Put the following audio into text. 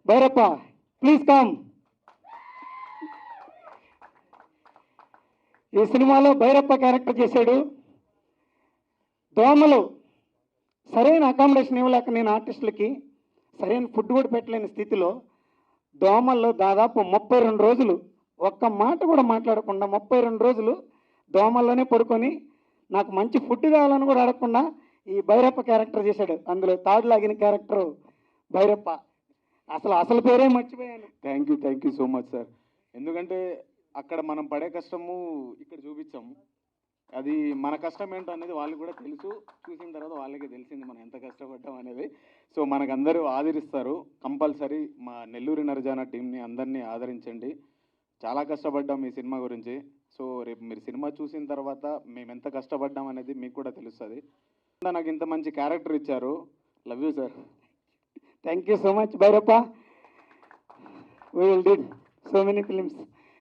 Bhyrappa please come. ఈ సినిమాలో Bhyrappa character చేశాడు. దోమలు సరైన అకామిడేషన్ ఇవ్వలేక నేను ఆర్టిస్టులకి సరైన ఫుడ్ కూడా పెట్టలేని స్థితిలో దోమల్లో దాదాపు 32 రోజులు ఒక్క మాట కూడా మాట్లాడకుండా 32 రోజులు దోమల్లోనే పడుకొని నాకు మంచి ఫుడ్ కావాలని కూడా అడగకుండా ఈ భైరప్ప క్యారెక్టర్ చేశాడు. అందులో తాడు లాగిన క్యారెక్టర్ భైరప్ప. అసలు పేరే మర్చిపోయాను. Thank you so much sir. ఎందుకంటే అక్కడ మనం పడే కష్టము ఇక్కడ చూపించాము. అది మన కష్టం ఏంటో అనేది వాళ్ళకి కూడా తెలుసు. చూసిన తర్వాత వాళ్ళకే తెలిసింది మనం ఎంత కష్టపడ్డాం అనేది. సో మనకందరూ ఆదరిస్తారు కంపల్సరీ. మా నెల్లూరి నరజాన టీంని అందరినీ ఆదరించండి. చాలా కష్టపడ్డాం ఈ సినిమా గురించి. సో రేపు మీరు సినిమా చూసిన తర్వాత మేము ఎంత కష్టపడ్డాం అనేది మీకు కూడా తెలుస్తుంది. నాకు ఇంత మంచి క్యారెక్టర్ ఇచ్చారు. Love you sir. Thank you so much Bhyrappa. We will do so many films.